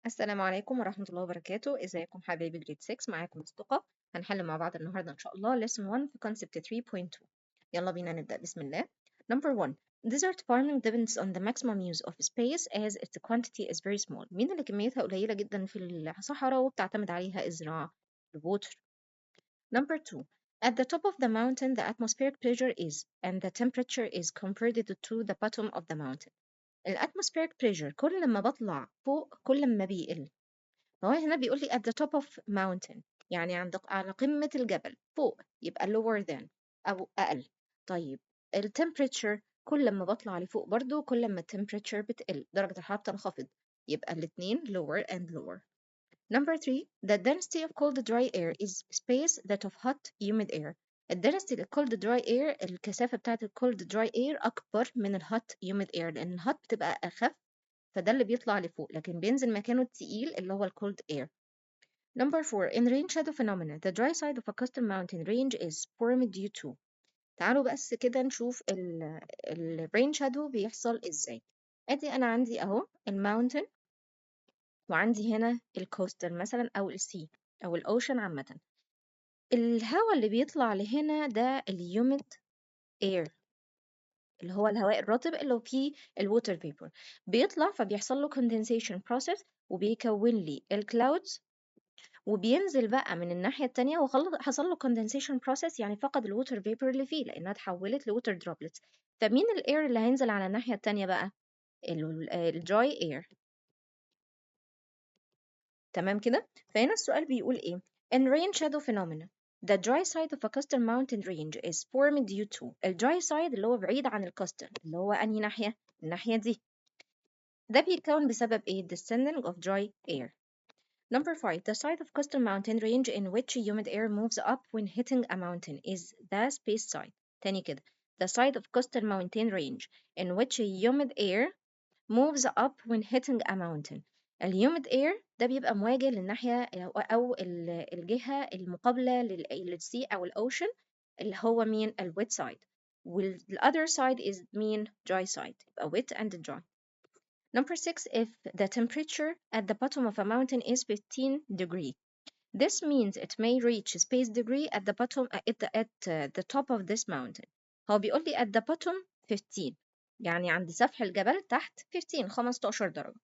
السلام عليكم ورحمة الله وبركاته. ازيكم حبايبي جريد 6؟ معاكم مصطفى. هنحل مع بعض النهاردة ان شاء الله lesson 1 في concept 3.2. يلا بينا نبدأ بسم الله. Number 1. Desert farming depends on the maximum use of space as its quantity is very small. مين اللي كميتها قليلة جدا في الصحراء وبتعتمد عليها الزراعة؟ الووتر. Number 2. At the top of the mountain the atmospheric pressure is and the temperature is converted to the bottom of the mountain. الاتموسفيريك بريشر كل ما بطلع فوق كل ما بيقل. فهو هنا بيقول لي at the top of mountain، يعني على قمة الجبل فوق، يبقى lower than أو أقل. طيب ال temperature كل ما بطلع لفوق برضو كل ما ال temperature بتقل، درجة الحرارة بتنخفض، يبقى الاتنين lower and lower. Number 3. The density of cold dry air is space that of hot humid air. ال density of cold dry air، الكثافة بتاعة ال cold dry air أكبر من ال hot humid air، لأن ال hot بتبقى أخف، فده اللي بيطلع لفوق، لكن بينزل مكانه التقيل اللي هو ال cold air. Number 4. In rain shadow phenomena, the dry side of a custom mountain range is formed due to. تعالوا بس كده نشوف ال rain shadow بيحصل ازاي. ادي انا عندي اهو الماونتن، وعندي هنا الكوستال مثلا او السي او الاوشن عامة. الهواء اللي بيطلع لهنا ده الهيوميد اير، اللي هو الهواء الرطب اللي هو فيه الووتر فيبور، بيطلع فبيحصل له condensation process وبيكون لي الكلاودز، وبينزل بقى من الناحية التانية وحصل له condensation process، يعني فقد الووتر فيبر اللي فيه لأنها اتحولت لووتر droplets. فمين الاير اللي هينزل على الناحية التانية بقى؟ الدراي اير. تمام كده. فهنا السؤال بيقول ايه؟ In rain shadow phenomena the dry side of a custom mountain range is formed due to. الدراي side اللي هو بعيد عن الكاستل اللي هو أنهي ناحية؟ الناحية دي. ده بيتكون بسبب ايه؟ descending of dry air. Number 5. The side of coastal mountain range in which humid air moves up when hitting a mountain is the space side. تاني كده. The side of coastal mountain range in which humid air moves up when hitting a mountain. الهيوميد اير ده بيبقى مواجه للناحية أو الجهة المقابلة للسي أو الأوشن، اللي هو مين؟ الويت سايد. والother side is مين؟ dry side. يبقى wet and dry. Number 6. If the temperature at the bottom of a mountain is 15 degrees, this means it may reach space degree at the bottom at the top of this mountain. هو بيقول لي at the bottom 15، يعني عند سفح الجبل تحت 15 درجة.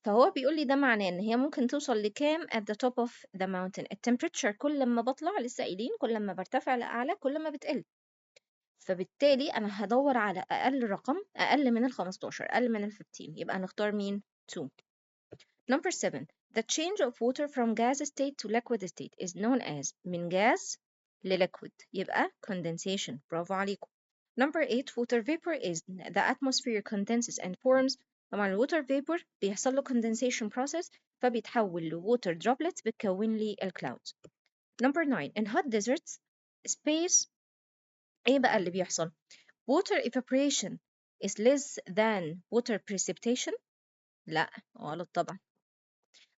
فهو بيقول لي ده معناه ان هي ممكن توصل لكام at the top of the mountain. التمبريتشر كل ما بطلع، لسه قايلين كل ما برتفع لأعلى كل ما بتقل، فبالتالي انا هدور على اقل رقم، اقل من ال 15، اقل من ال 15، يبقى نختار مين؟ 2. Number 7. The change of water from gas state to liquid state is known as من gas لliquid، يبقى condensation. برافو عليكم. Number 8. Water vapor is the atmosphere condenses and forms. طبعا الووتر vapor بيحصل له condensation process فبيتحول لwater droplets بتكون لي الكلاودز. Number 9. In hot deserts space، ايه بقى اللي بيحصل؟ Water evaporation is less than water precipitation. لا غلط طبعا.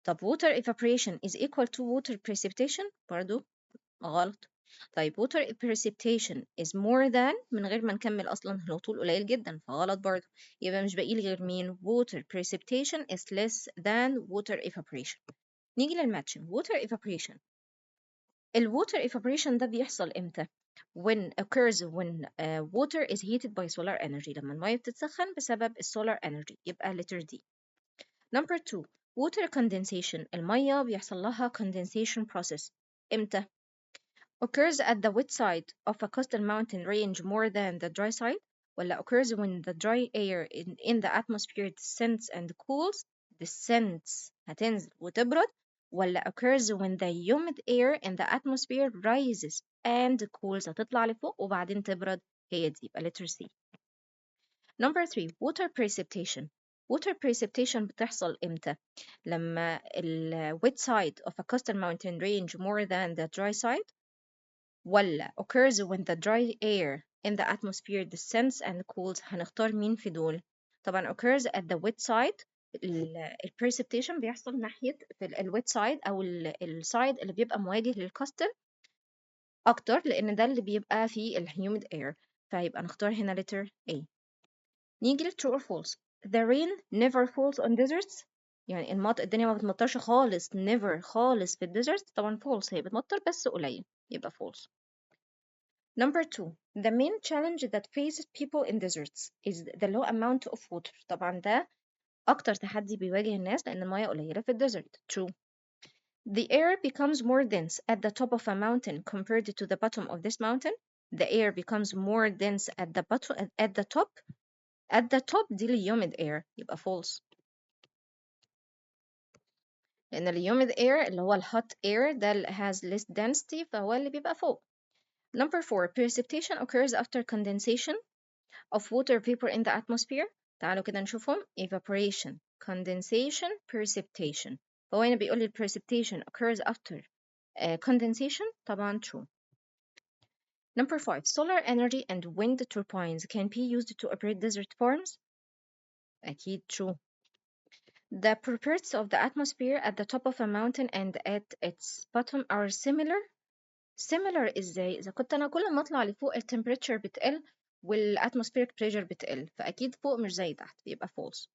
طب water evaporation is equal to water precipitation. برضو غلط. طيب water precipitation is more than، من غير ما نكمل أصلا لو طول قليل جدا فغلط برضو. يبقى مش باقي لي غير مين؟ water precipitation is less than water evaporation. نيجي للماتشن. water evaporation، water evaporation ده بيحصل امتى؟ when occurs when water is heated by solar energy، لما المية بتتسخن بسبب solar energy، يبقى letter D. Number 2. Water condensation، المية بيحصل لها condensation process امتى؟ occurs at the wet side of a coastal mountain range more than the dry side، ولا occurs when the dry air in the atmosphere descends and cools. descends هتنزل وتبرد، ولا occurs when the humid air in the atmosphere rises and cools هتطلع لفوق وبعدين تبرد. هي دي، يبقى letter C. Number 3. Water precipitation. Water precipitation بتحصل امتى؟ لما ال wet side of a coastal mountain range more than the dry side، ولا occurs when the dry air in the atmosphere descends and cools. هنختار مين في دول؟ طبعا occurs at the wet side. ال precipitation بيحصل ناحية في ال wet side أو ال side اللي بيبقى مواجه للكاستل أكتر، لأن ده اللي بيبقى فيه ال humid air، فيبقى نختار هنا letter A. نيجي ل true or false. The rain never falls on deserts. يعني الدنيا ما بتمطرش خالص never خالص في الديزرت، طبعا false، هي بتمطر بس قليل، يبقى false. Number two, the main challenge that faces people in deserts is the low amount of water. طبعا ده أكتر تحدي بيواجه الناس لأن المياه قليلة في الديزرت. True. The air becomes more dense at the top of a mountain compared to the bottom of this mountain. The air becomes more dense at the bottom at the top. At the top دي ال humid air، يبقى false. لأن ال humid air اللي هو ال hot air ده اللي has less density فهو اللي بيبقى فوق. Number four, precipitation occurs after condensation of water vapor in the atmosphere. تعالوا كده نشوفهم. Evaporation, condensation, precipitation. فهو هنا بيقول لي precipitation occurs after condensation. طبعا true. Number five, solar energy and wind turbines can be used to operate desert farms. أكيد true. The properties of the atmosphere at the top of a mountain and at its bottom are similar. Similar ازاي؟ إذا كنت أنا كل ما أطلع لفوق ال temperature بتقل وال atmospheric pressure بتقل، فأكيد فوق مش زي تحت، يبقى false.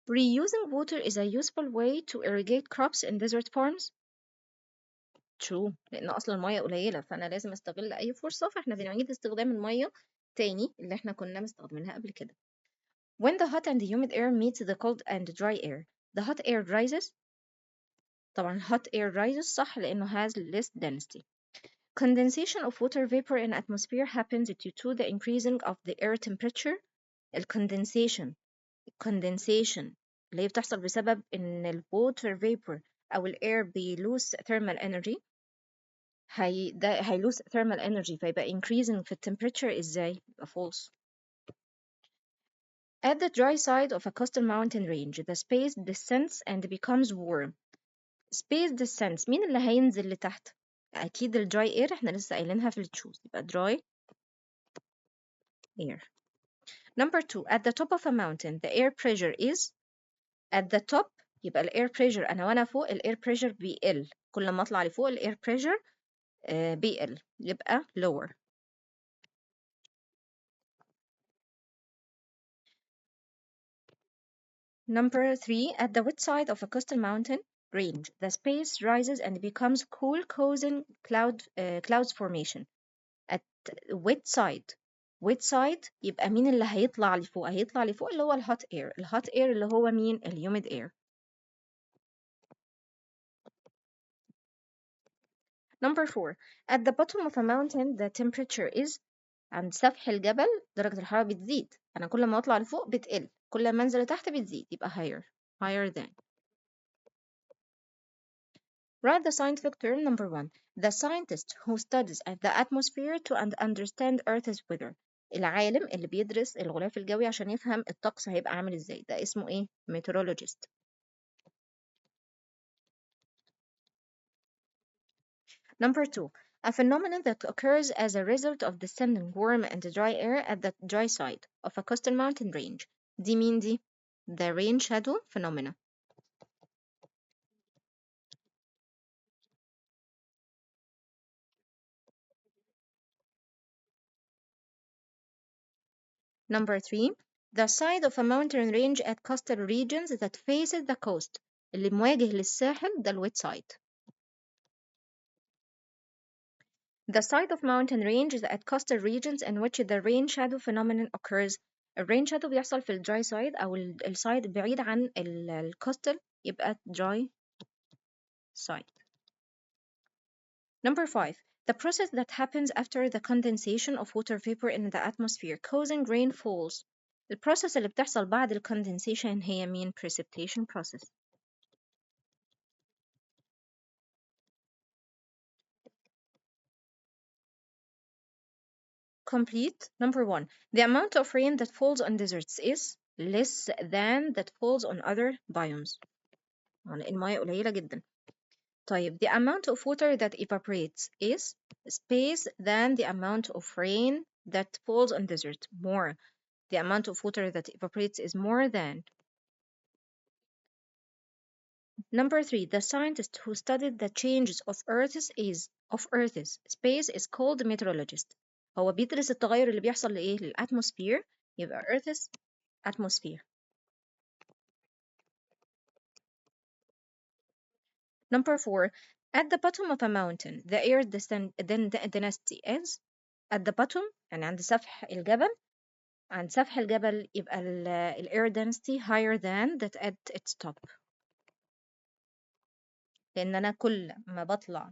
Reusing water is a useful way to irrigate crops in desert farms. True، لأن أصلا المية قليلة فأنا لازم أستغل أي فرصة، فإحنا بنعيد استخدام المية تاني اللي إحنا كنا مستخدمينها قبل كده. When the hot and humid air meets the cold and dry air, the hot air rises. طبعا hot air rises صح لأنه has less density. Condensation of water vapor in atmosphere happens due to the increasing of the air temperature. الكوندنسيشن condensation اللي هي بتحصل بسبب إن ال water vapor أو ال air بيلوس thermal energy. ده هيلوس thermal energy فيبقى increasing في ال temperature إزاي؟ يبقى false. At the dry side of a coastal mountain range, the space descends and becomes warm. Space descends، مين اللي هينزل لتحت؟ أكيد ال dry air، إحنا لسه قايلينها في ال choose، يبقى dry air. Number two, at the top of a mountain, the air pressure is at the top. يبقى ال air pressure أنا وأنا فوق ال air pressure بيقل، كل ما أطلع لفوق ال air pressure بيقل، يبقى lower. Number three, at the wet side of a coastal mountain range, the space rises and becomes cool, causing clouds formation. At wet side. wet side يبقى مين اللي هيطلع لفوق؟ هيطلع لفوق اللي هو الهوت air. الهوت air اللي هو مين؟ الهيوميد air. Number four, at the bottom of a mountain the temperature is. عند سفح الجبل درجة الحرارة بتزيد، أنا كل ما أطلع لفوق بتقل، كل ما أنزل لتحت بتزيد، يبقى higher than. Write the scientific term number one. The scientist who studies the atmosphere to understand Earth's weather. العالم اللي بيدرس الغلاف الجوي عشان يفهم الطقس هيبقى عامل ازاي، ده اسمه ايه؟ meteorologist. Number two, a phenomenon that occurs as a result of descending warm and dry air at the dry side of a coastal mountain range. دي مين دي؟ The rain shadow phenomena. Number three, the side of a mountain range at coastal regions that faces the coast. اللي مواجه للساحل ده الwet side. The side of mountain ranges at coastal regions in which the rain shadow phenomenon occurs. الرين shadow بيحصل في dry side أو السايد بعيد عن الكوستال، يبقى dry side. Number five, the process that happens after the condensation of water vapor in the atmosphere causing rainfalls. البروسيس اللي بتحصل بعد الكوندنسيشن هي مين؟ precipitation process. Complete. Number one, the amount of rain that falls on deserts is less than that falls on other biomes. يعني المياه قليلة جدا. طيب the amount of water that evaporates is space than the amount of rain that falls on desert. More. The amount of water that evaporates is more than. Number three, the scientist who studied the changes of Earth's space is called meteorologist. هو بيدرس التغير اللي بيحصل لإيه؟ للأتموسفير، يبقى Earth's atmosphere. Number 4, at the bottom of a mountain the air density is at the bottom يعني عند سفح الجبل. عند سفح الجبل يبقى ال air density higher than that at its top. لأن أنا كل ما بطلع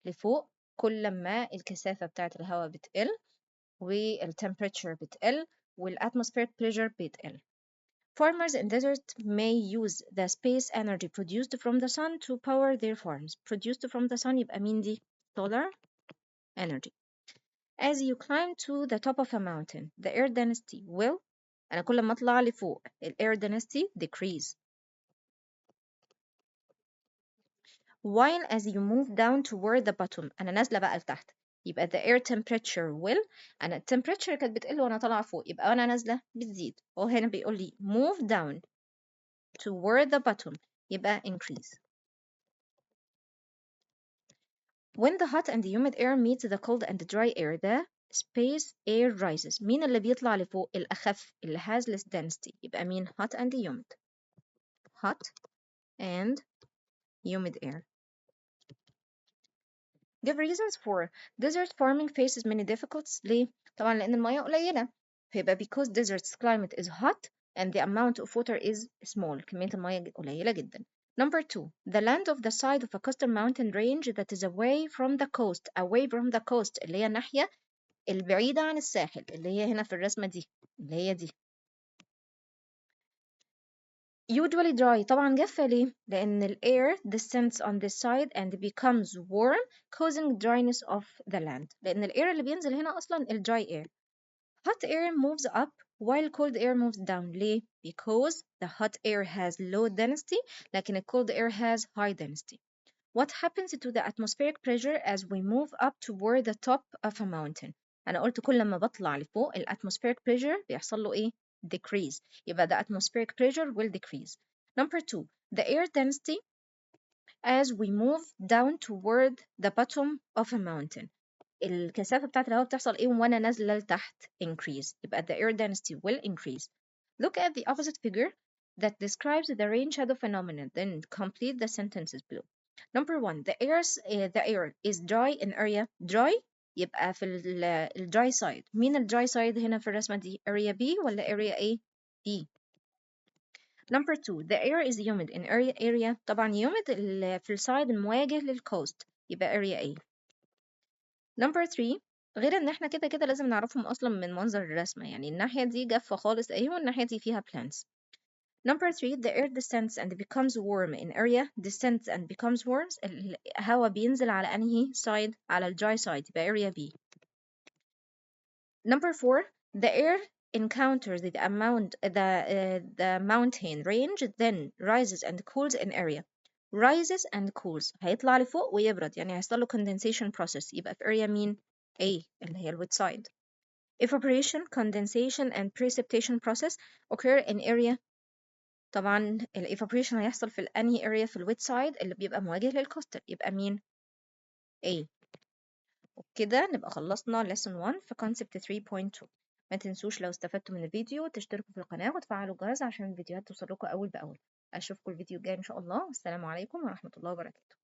لفوق كل ما الكثافة بتاعة الهواء بتقل والtemperature بتقل والatmospheric pressure بتقل. Farmers in desert may use the space energy produced from the sun to power their farms. Produced from the sun يبقى مين دي؟ solar energy. As you climb to the top of a mountain, the air density will أنا كل ما أطلع لفوق ال air density decrease. While as you move down toward the bottom أنا نازلة بقى لتحت يبقى the air temperature will أنا التمبريتشر كانت بتقل وأنا طالعة فوق يبقى وأنا نازلة بتزيد. وهو هنا بيقول لي move down toward the bottom يبقى increase. When the hot and humid air meets the cold and dry air, the space air rises. مين اللي بيطلع لفوق؟ الأخف اللي has less density. يبقى مين؟ hot and humid. Hot and humid air. Give reasons for desert farming faces many difficulties. ليه؟ طبعا لأن المياه قليلة. فيبقى because desert's climate is hot and the amount of water is small. كمية المياه قليلة جدا. Number 2, the land of the side of a coastal mountain range that is away from the coast. Away from the coast اللي هي الناحية البعيدة عن الساحل اللي هي هنا في الرسمة دي اللي هي دي. Usually dry طبعا جافة ليه؟ لأن ال air descends on this side and becomes warm causing dryness of the land. لأن ال air اللي بينزل هنا أصلا ال dry air. Hot air moves up while cold air moves down. ليه؟ Because the hot air has low density لكن ال cold air has high density. What happens to the atmospheric pressure as we move up toward the top of a mountain؟ أنا قلت كل ما بطلع لفوق ال atmospheric pressure بيحصل له إيه؟ decrease. يبقى the atmospheric pressure will decrease. Number 2, the air density as we move down toward the bottom of a mountain. الكثافة بتاعت الهواء بتحصل إيه وأنا نازلة لتحت؟ increase. يبقى the air density will increase. Look at the opposite figure that describes the rain shadow phenomenon. Then complete the sentences below. Number 1, the air is dry in area. Dry يبقى في ال dry side. مين ال dry side هنا في الرسمة دي؟ area B ولا area A؟ B. Number 2, the air is humid in area طبعا humid في السايد المواجه للcoast يبقى area A. Number 3, غير ان احنا كده كده لازم نعرفهم اصلا من منظر الرسمة يعني الناحية دي جافة خالص اهي والناحية دي فيها plants. Number 3, the air descends and becomes warm in area descends and becomes warm. الهواء بينزل على أنهي side؟ على ال dry side يبقى area B. Number 4, the air encounters the mountain range then rises and cools in area. Rises and cools هيطلع لفوق ويبرد يعني هيحصل له condensation process يبقى في area مين؟ A اللي هي ال wet side. Evaporation, condensation and precipitation process occur in area طبعا ال evaporation هيحصل في أنهي area في ال wet side اللي بيبقى مواجه للكوستال يبقى مين؟ A. وبكده نبقى خلصنا lesson 1 في concept 3.2. ما تنسوش لو استفدتوا من الفيديو تشتركوا في القناة وتفعلوا الجرس عشان الفيديوهات توصلكوا أول بأول. أشوفكم الفيديو الجاي إن شاء الله والسلام عليكم ورحمة الله وبركاته.